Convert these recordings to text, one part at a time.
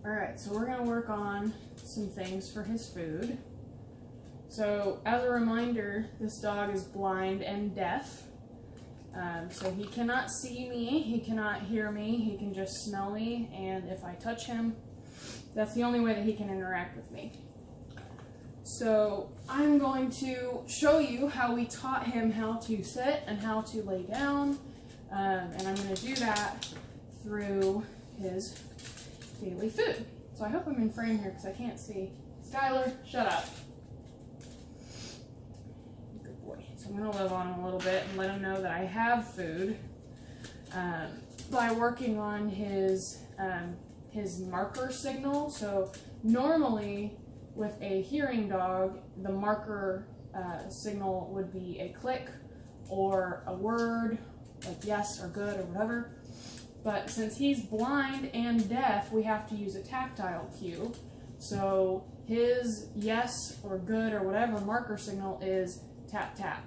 Alright, so we're going to work on some things for his food. So, as a reminder, this dog is blind and deaf. So he cannot see me, he cannot hear me, he can just smell me, and if I touch him, that's the only way that he can interact with me. So I'm going to show you how we taught him how to sit and how to lay down, and I'm going to do that through his daily food. So I hope I'm in frame here because I can't see. Skylar, shut up. Good boy. So I'm going to live on him a little bit and let him know that I have food by working on his marker signal. So normally with a hearing dog, the marker signal would be a click or a word, like yes or good or whatever. But since he's blind and deaf, we have to use a tactile cue. So his yes or good or whatever marker signal is tap tap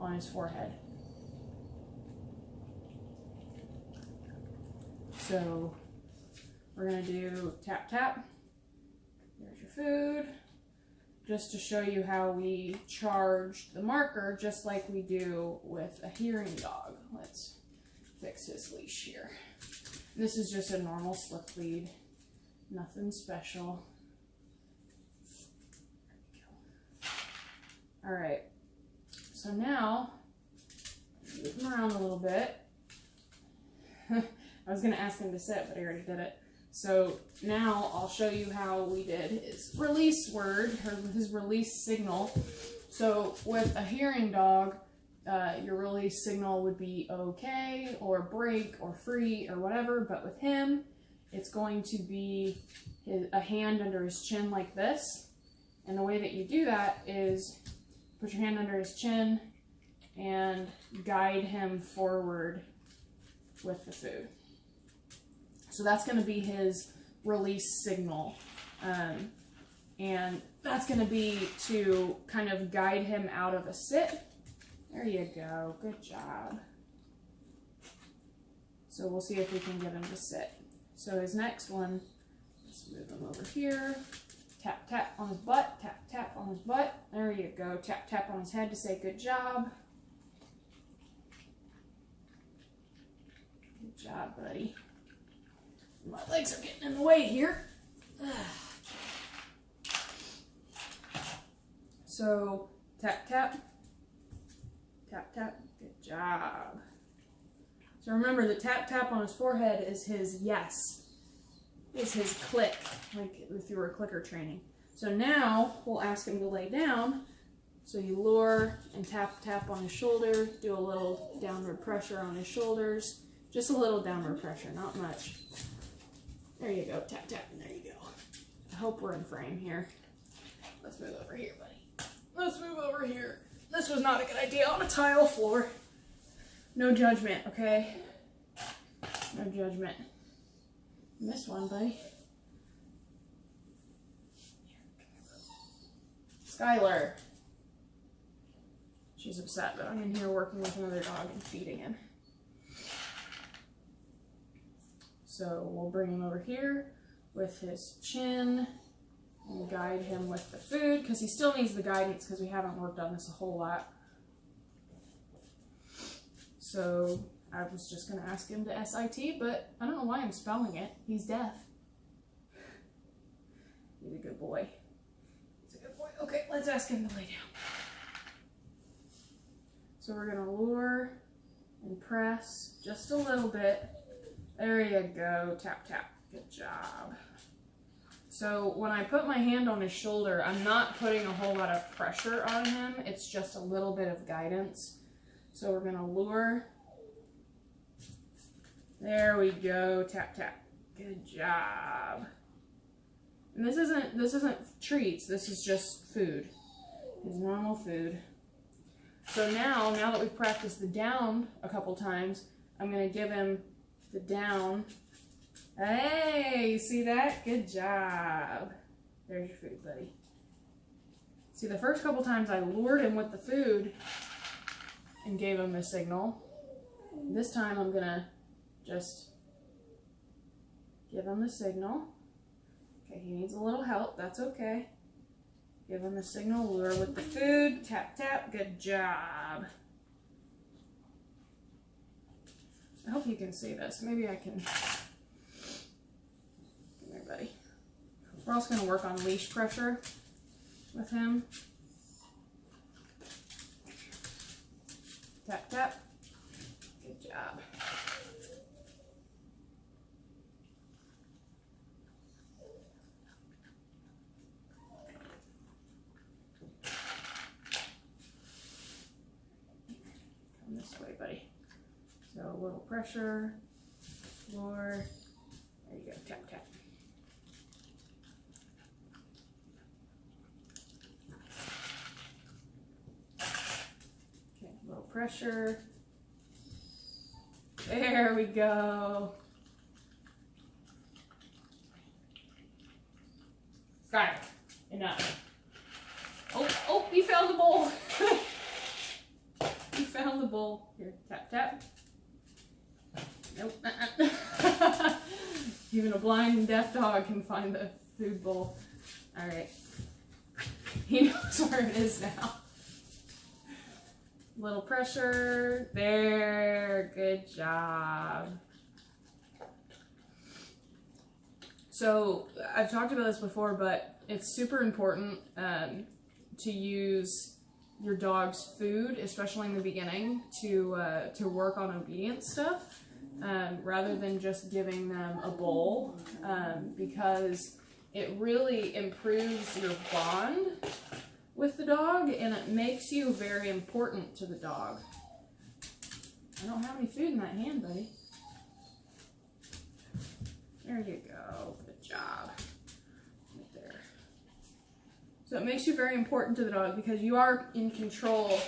on his forehead. So we're going to do tap tap. There's your food. Just to show you how we charge the marker just like we do with a hearing dog. Let's fix his leash here. This is just a normal slip lead, nothing special. All right, so now move him around a little bit. I was gonna ask him to sit, but I already did it. So now I'll show you how we did his release word, or his release signal. So with a hearing dog, your release signal would be okay, or break, or free, or whatever, but with him, it's going to be a hand under his chin like this. And the way that you do that is put your hand under his chin and guide him forward with the food. So that's going to be his release signal. And that's going to be to kind of guide him out of a sit. There you go. Good job. So we'll see if we can get him to sit. So his next one, let's move him over here. Tap, tap on his butt. Tap, tap on his butt. There you go. Tap, tap on his head to say good job. Good job, buddy. My legs are getting in the way here. So, tap, tap. Tap, tap. Good job. So remember, the tap, tap on his forehead is his yes. Is his click, like if you were clicker training. So now, we'll ask him to lay down. So you lure and tap, tap on his shoulder. Do a little downward pressure on his shoulders. Just a little downward pressure, not much. There you go. Tap, tap, and there you go. I hope we're in frame here. Let's move over here, buddy. Let's move over here. This was not a good idea on a tile floor. No judgment, okay? No judgment. Missed one, buddy. Skylar. She's upset that I'm in here working with another dog and feeding him. So we'll bring him over here with his chin and guide him with the food because he still needs the guidance because we haven't worked on this a whole lot. So I was just going to ask him to SIT, but I don't know why I'm spelling it. He's deaf. He's a good boy. He's a good boy. Okay, let's ask him to lay down. So we're going to lure and press just a little bit. There you go. Tap, tap. Good job. So when I put my hand on his shoulder, I'm not putting a whole lot of pressure on him. It's just a little bit of guidance. So we're going to lure. There we go. Tap, tap. Good job. And this isn't treats. This is just food. It's normal food. So now that we've practiced the down a couple times, I'm going to give him the down. Hey, you see that? Good job. There's your food, buddy. See, the first couple times I lured him with the food and gave him the signal. This time I'm gonna just give him the signal. Okay, he needs a little help. That's okay. Give him the signal. Lure with the food. Tap, tap. Good job. I hope you can see this. Maybe I can. Come here, buddy. We're also going to work on leash pressure with him. Tap, tap. Good job. Come this way, buddy. So a little pressure, lure. There you go. Tap, tap. Okay, a little pressure. There we go. Skylar, enough. Oh, you found the bowl. You found the bowl. Here, tap, tap. Nope. Even a blind and deaf dog can find the food bowl. All right. He knows where it is now. Little pressure. There. Good job. So I've talked about this before, but it's super important to use your dog's food, especially in the beginning, to work on obedience stuff, rather than just giving them a bowl, because it really improves your bond with the dog, and it makes you very important to the dog. I don't have any food in that hand, buddy. There you go. Good job. Right there. So it makes you very important to the dog because you are in control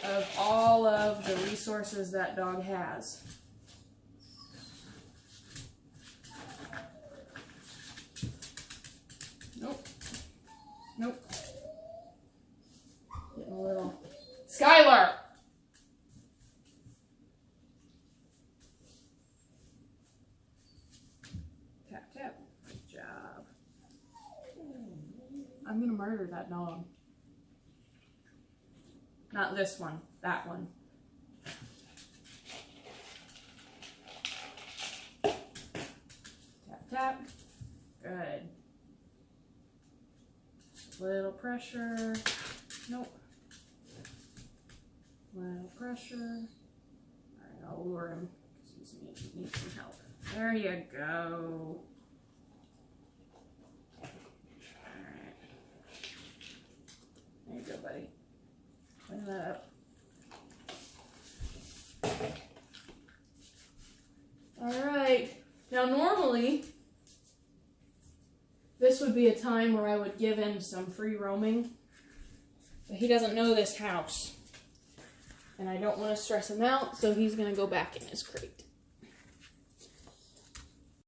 of all of the resources that dog has. Nope. Nope. Getting a little... Skylar! Tap, tap. Good job. I'm gonna murder that dog. Not this one. That one. Tap, tap. Good. Little pressure. Nope. Little pressure. Alright, I'll lure him because he needs some help. There you go. Alright. There you go, buddy. Clean that up. Alright. Now normally, this would be a time where I would give him some free roaming. But he doesn't know this house. And I don't want to stress him out, so he's going to go back in his crate.